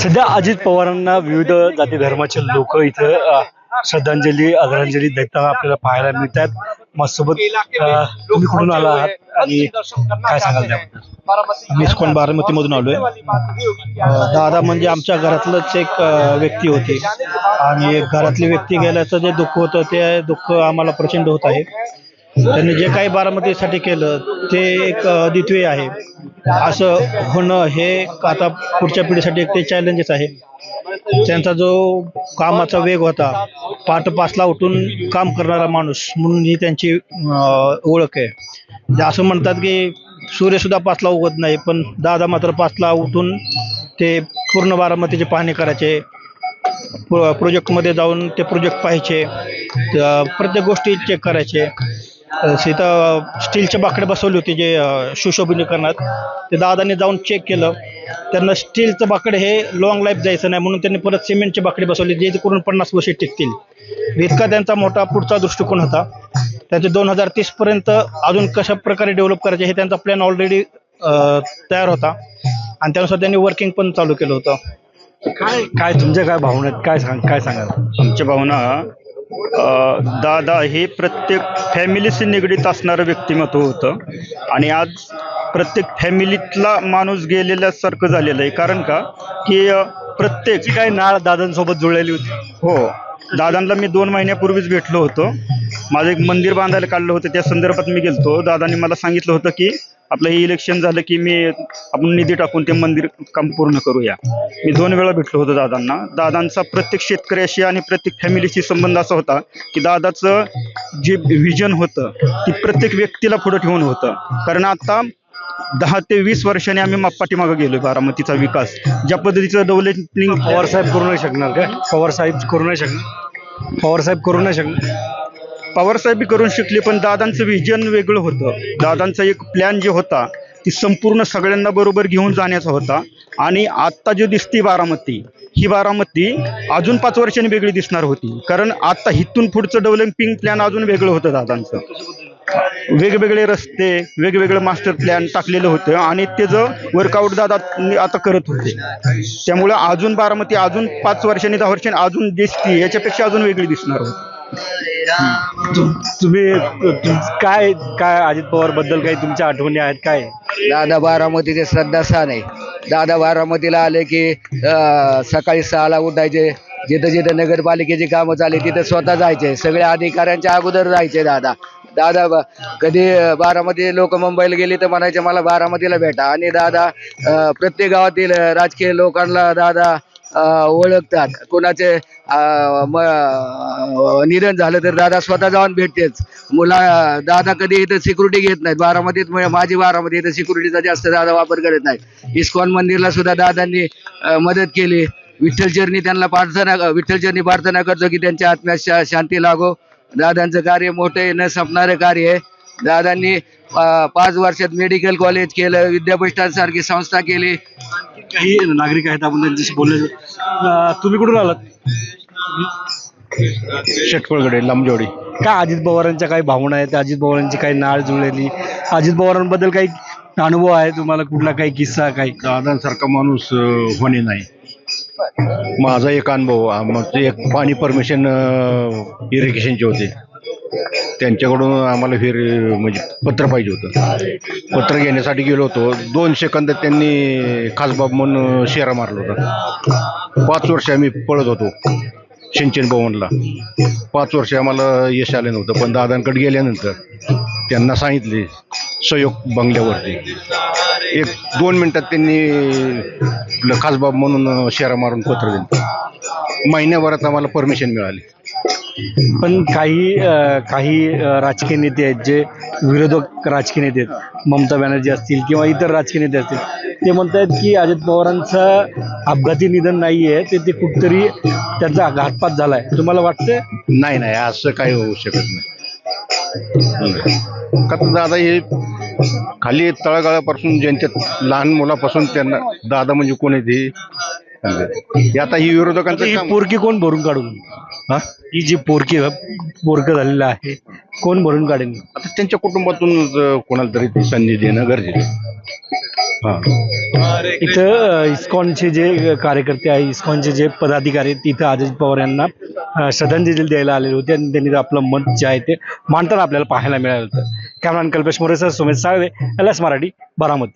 सध्या अजित पवारांना विविध जाती धर्माचे लोक इथं श्रद्धांजली आदरांजली देताना आपल्याला पाहायला मिळतात. माझ्यासोबत तुम्ही कुठून आला आहात आणि काय सांगाल त्याबद्दल? मी इस्कॉन बारामतीमधून आलोय. दादा म्हणजे आमच्या घरातलंच एक व्यक्ती होते आणि घरातली व्यक्ती गेल्याचं जे दुःख होतं ते दुःख आम्हाला प्रचंड होत आहे. त्यांनी जे काही बारामतीसाठी केलं ते एक अद्वितीय आहे. असं होणं हे आता पुढच्या पिढीसाठी एक ते चॅलेंजच आहे. त्यांचा जो कामाचा वेग होता, पहाटे 5ला उठून काम करणारा माणूस म्हणून ही त्यांची ओळख आहे. असं म्हणतात की सूर्यसुद्धा 5ला उगवत नाही, पण दादा मात्र 5ला उठून ते पूर्ण बारामतीची पाहणी करायचे, प्रोजेक्टमध्ये जाऊन ते प्रोजेक्ट पाहायचे, प्रत्येक गोष्टी चेक करायचे. इथं स्टीलचे बाकडे बसवले होते जे सुशोभीकरणात, ते दादांनी जाऊन चेक केलं. त्यांना स्टीलचं बाकडे हे लॉंग लाईफ जायचं नाही म्हणून त्यांनी परत सिमेंटचे बाकडे बसवले जे करून 50 वर्षे टिकतील. इतका त्यांचा मोठा पुढचा दृष्टिकोन होता. त्यांचे 2030 पर्यंत अजून कशा प्रकारे डेव्हलप करायचे हे त्यांचा प्लॅन ऑलरेडी तयार होता आणि त्यानुसार त्यांनी वर्किंग पण चालू केलं होतं. काय तुमच्या काय भावना आहेत? काय सांगाल? आमच्या भावना, दादा हे प्रत्येक फॅमिलीशी निगडीत असणारं व्यक्तिमत्व होतं आणि आज प्रत्येक फॅमिलीतला माणूस गेलेल्यासारखं झालेलं आहे. कारण का की प्रत्येक काय नाळ दादांसोबत जुळलेली होती? हो, दादांना मी 2 महिन्यापूर्वीच भेटलो होतो. माझं एक मंदिर बांधायला काढलं होतं, त्या संदर्भात मी गेलतो. दादांनी मला सांगितलं होतं की आपलं हे इलेक्शन झालं की आपण निधी टाकून ते मंदिर काम पूर्ण करूया. मी 2 वेळा भेटलो होतो दादांना. दादांचा प्रत्येक शेतकऱ्याशी आणि प्रत्येक फॅमिलीशी संबंध असा होता की दादाचं जे व्हिजन होतं ती प्रत्येक व्यक्तीला पुढे ठेवून होतं. कारण आता 10 ते 20 वर्षांनी आम्ही पाठीमागं गेलोय. बारामतीचा विकास ज्या पद्धतीचं डेव्हलपिंग पवारसाहेब करू नाही शकणार का? पवारसाहेब करू नाही शकणार. पवारसाहेब बी करून शिकले, पण दादांचं व्हिजन वेगळं होतं. दादांचा एक प्लॅन जे होता ती संपूर्ण सगळ्यांना बरोबर घेऊन जाण्याचा होता. आणि आत्ता जी दिसती बारामती, ही बारामती अजून 5 वर्षांनी वेगळी दिसणार होती. कारण आता इथून पुढचं डेव्हलपिंग प्लॅन अजून वेगळं होतं दादांचं. वेगवेगळे रस्ते, वेगवेगळं मास्टर प्लॅन टाकलेलं होतं आणि त्याचं वर्कआउट दादा आता करत होते. त्यामुळं अजून बारामती अजून 5 वर्षांनी 10 वर्षांनी अजून दिसती, याच्यापेक्षा अजून वेगळी दिसणार होती. तुम्ही काय अजित पवार बद्दल काही तुमच्या आठवणी आहेत काय? दादा बारामतीचे श्रद्धास्थान आहे. दादा बारामतीला आले की सकाळी 6ला उठायचे. जिथं जिथं नगरपालिकेची कामं चालली तिथं स्वतः जायचे. सगळ्या अधिकाऱ्यांच्या अगोदर जायचे दादा. कधी बारामती लोक मुंबईला गेली तर म्हणायचे मला बारामतीला भेटा. आणि दादा प्रत्येक गावातील राजकीय लोकांना दादा ओळखतात. कोणाचे निधन झालं तर दादा स्वतः जाऊन भेटतेच. दादा कधी इथं सिक्युरिटी घेत नाहीत. बारामतीत माझी बारामती इथं सिक्युरिटीचा जास्त दादा वापर करत नाहीत. इस्कॉन मंदिरला सुद्धा दादांनी मदत केली. विठ्ठलचरणी प्रार्थना करतो की त्यांच्या आत्म्यास शांती लागो. दादांचं कार्य मोठे न संपणारे कार्य आहे. दादांनी 5 वर्षात मेडिकल कॉलेज केलं, विद्यापीठांसारखी संस्था केली. काही नागरिक आहेत, आपण त्यांच्याशी बोलले. तुम्ही कुठून आलात? शेटपळगडे, लांबजोडी. काय अजित पवारांच्या काही भावना आहेत? अजित पवारांची काही नाळ जुळलेली, अजित पवारांबद्दल काही अनुभव आहे तुम्हाला? कुठला काही किस्सा? काही दादांसारखा माणूस होणे नाही. माझा एक अनुभव, मग एक पाणी परमिशन इरिगेशनचे होते, त्यांच्याकडून आम्हाला म्हणजे पत्र पाहिजे होतं. पत्र घेण्यासाठी गेलो होतो. 2 सेकंदात त्यांनी खासबाब म्हणून शेरा मारला होता. 5 वर्ष आम्ही पळत होतो सिंचन भवनला. 5 वर्ष आम्हाला यश आलं नव्हतं. पण दादांकडे गेल्यानंतर त्यांना सांगितले सहयोग बंगल्यावरती, 1-2 मिनिटात त्यांनी खासबाब म्हणून शेरा मारून पत्र दिलं. महिन्याभरात आम्हाला परमिशन मिळाली. पण काही राजकीय नेते आहेत, जे विरोधक राजकीय नेते आहेत, ममता बॅनर्जी असतील किंवा इतर राजकीय नेते असतील, ते म्हणतात की अजित पवारांचं अपघाती निधन नाही आहे, ते कुठतरी त्यांचा घातपात झाला आहे. तुम्हाला वाटतं? नाही, असं काही होऊ शकत नाही. का तर दादा हे खाली तळागाळापासून जनतेत लहान मुलापासून त्यांना दादा म्हणजे कोण आहे ते आता ही विरोधकांचं ही पोरकी कोण भरून काढून? ही जी पोरकं झालेलं आहे, कोण भरून काढेल? आता त्यांच्या कुटुंबातून कोणाला तरी संधी देणं गरजेचं. इथं इस्कॉनचे जे कार्यकर्ते आहे, इस्कॉनचे जे पदाधिकारी आहेत, तिथं अजित पवार यांना श्रद्धांजली द्यायला आलेले होते आणि त्यांनी आपलं मत जे आहे ते मांडताना आपल्याला पाहायला मिळालं होतं. Cameraman Kalpesh More sir, Sumit Salve, LS Marathi, Baramati.